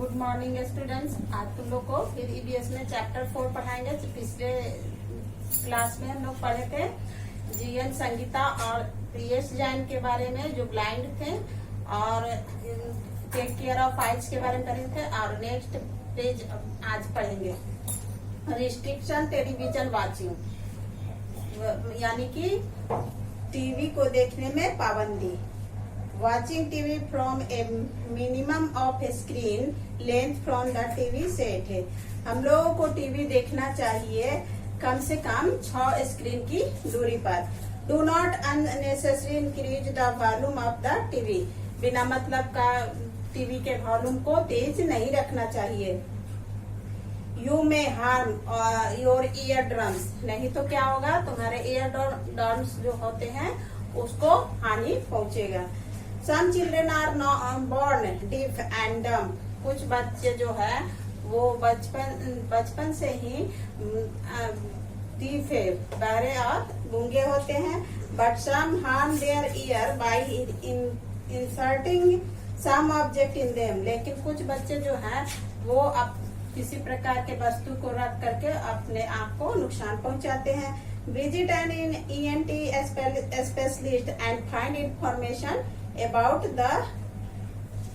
Good morning students. आज तुम लोग को फिर ईबीएस में चैप्टर 4 पढ़ाएंगे। पिछले क्लास में हम लोग पढ़े थे जीएन संगीता और प्रियेश जैन के बारे में जो ब्लाइंड थे, और टेक केयर ऑफ आइज के बारे में पढ़े थे। और नेक्स्ट पेज आज पढ़ेंगे रिस्ट्रिक्शन टेलीविजन वाचिंग, यानी कि टीवी को देखने में पाबंदी। Watching TV from a minimum of screen length from the TV set है। हम लोगों को टीवी देखना चाहिए कम से कम 6 स्क्रीन की दूरी पर। Do not unnecessarily increase the volume of the TV। बिना मतलब का टीवी के वॉल्यूम को तेज नहीं रखना चाहिए। You may harm your eardrums। नहीं तो क्या होगा, तुम्हारे eardrums जो होते हैं उसको हानि पहुंचेगा। Some children are born deaf and dumb। कुछ बच्चे जो है वो बचपन से ही deaf है, बहरे और गूंगे होते हैं। But some harm their ear by inserting some object in them। लेकिन कुछ बच्चे जो हैं वो किसी प्रकार के वस्तु को रख करके अपने आँख को नुकसान पहुंचाते हैं। Visit an ENT specialist and find information about the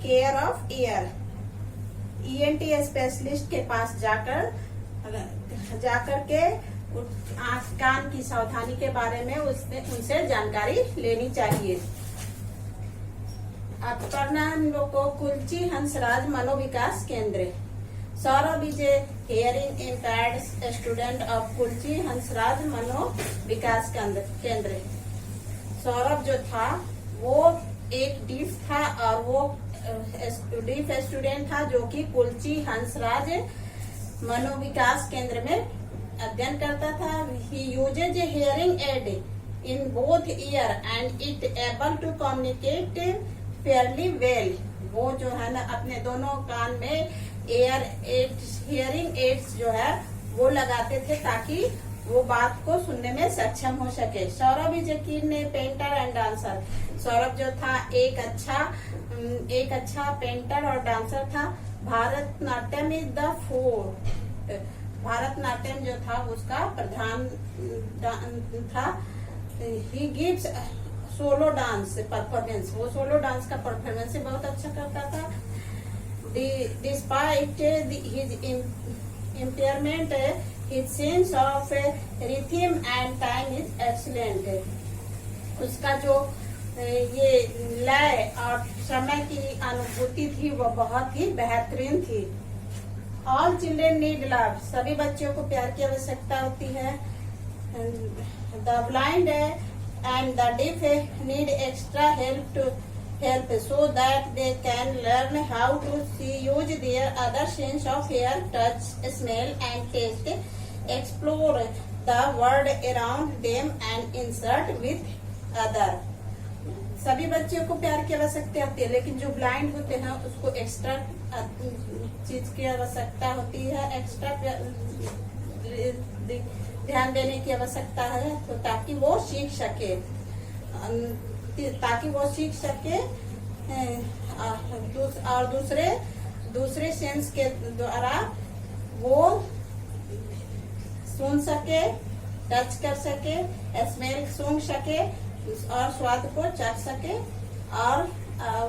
care of ear। ENT specialist के पास जाकर के आँख कान की सावधानी के बारे में उनसे जानकारी लेनी चाहिए। अब पढ़ना हम लोग को कुलची Hansraj Manovikas Kendra. Saurabh is a hearing impaired student of Kulchi Hansraj Manovikas Kendra. Saurabh जो था वो एक डीफ था और वो डीफ स्टूडेंट था जो कि कुलची हंसराज मनोविकास केंद्र में अध्ययन करता था। He uses a hearing aid in both ear and it able to communicate fairly well. वो जो है ना अपने दोनों कान में हियरिंग एड्स जो है वो लगाते थे ताकि वो बात को सुनने में सक्षम हो सके। सौरभ इज ए कीन पेंटर एंड डांसर। सौरभ जो था एक अच्छा पेंटर और डांसर था। Bharatanatyam is the four. Bharatanatyam जो था उसका प्रधान था। He gives solo dance performance. वो सोलो डांस का परफॉर्मेंस बहुत अच्छा करता था। Despite his impairment his sense of rhythm and time is excellent। उसका जो ये लय और समय की अनुभूति थी वो बहुत ही बेहतरीन थी। All children need love। सभी बच्चों को प्यार की आवश्यकता होती है। The blind and the deaf need extra help so that they can learn how to use their other sense of hear, touch, smell and taste। Explore the world around them and insert with other। सभी बच्चों को प्यार की आवश्यकता होती है, लेकिन जो ब्लाइंड होते हैं उसको एक्स्ट्रा चीज की आवश्यकता होती है, एक्स्ट्रा ध्यान देने की आवश्यकता है, तो ताकि वो सीख सके और दूसरे सेंस के द्वारा वो सुन सके, टच कर सके, स्मेल सूंघ सके और स्वाद को चख सके और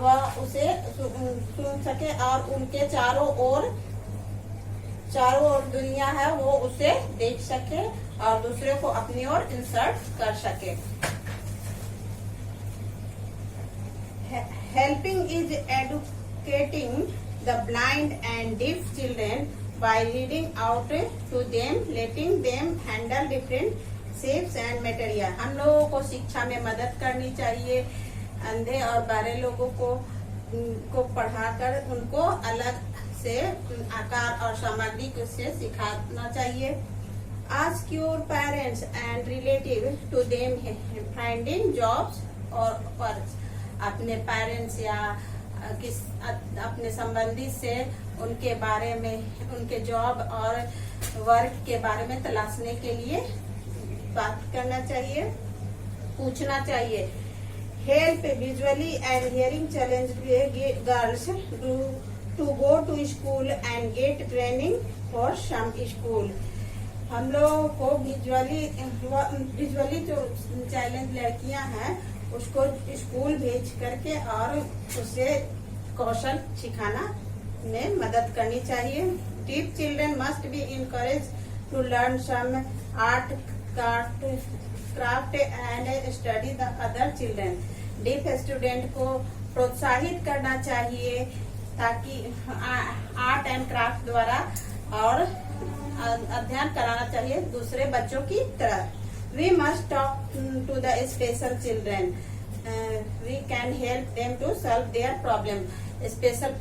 वह उसे सुन सके और उनके चारों ओर दुनिया है वो उसे देख सके और दूसरे को अपनी ओर इंसर्ट कर सके। Helping is educating the blind and deaf children by reading out to them, letting them handle different shapes and material। हम लोगों को शिक्षा में मदद करनी चाहिए। अंधे और बहरे लोगों को पढ़ाकर उनको अलग से आकार और सामग्री से सिखाना चाहिए। Ask your parents and relatives to them finding jobs or work। अपने पेरेंट्स या अपने संबंधी से उनके बारे में, उनके जॉब और वर्क के बारे में तलाशने के लिए बात करना चाहिए, पूछना चाहिए। Help visually and hearing challenged girls to go to to school and get training for some school. हम लोगों को विजुअली जो चैलेंज लड़कियां हैं उसको स्कूल भेज करके और उसे कौशल सिखाना में मदद करनी चाहिए. Deaf children must be encouraged to learn some art, craft and study the other children. Deaf student को प्रोत्साहित करना चाहिए ताकि आर्ट एंड क्राफ्ट द्वारा और अध्ययन कराना चाहिए दूसरे बच्चों की तरह. We must talk to the special children. We can help them to solve their problem. Special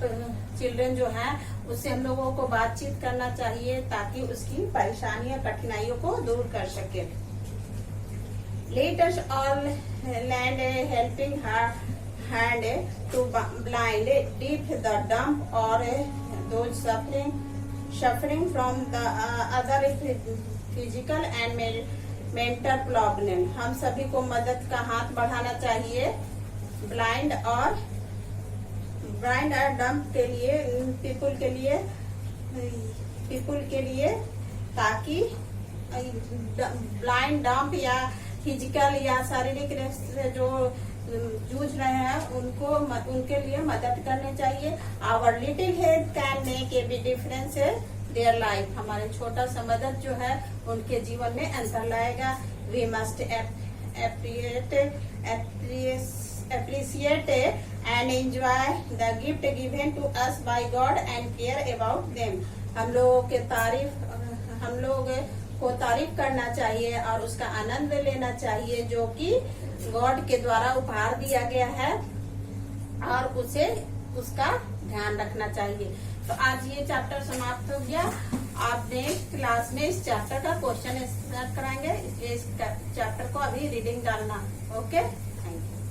children जो है उससे हम लोगों को बातचीत करना चाहिए ताकि उसकी परेशानियों कठिनाइयों को दूर कर सके. Let us all lend a helping hand to blind, deaf, the dumb, or those suffering from the other physical and mental problem. हम सभी को मदद का हाथ बढ़ाना चाहिए ब्लाइंड और डम्ब के लिए, पीपुल के लिए ताकि ब्लाइंड डम्ब या फिजिकल या शारीरिक से जो जूझ रहे हैं उनके लिए मदद करनी चाहिए. Our little help can make a big difference their life. हमारे छोटा सा मदद जो है उनके जीवन में अंतर लाएगा. We must appreciate and enjoy the gift given to us by God and care about them. हम लोग को तारीफ करना चाहिए और उसका आनंद लेना चाहिए जो कि गॉड के द्वारा उपहार दिया गया है और उसे उसका ध्यान रखना चाहिए. तो आज ये चैप्टर समाप्त हो गया. आप नेक्स्ट क्लास में इस चैप्टर का क्वेश्चन स्टार्ट कराएंगे, इसलिए इस चैप्टर को अभी रीडिंग डालना. Okay, thank you.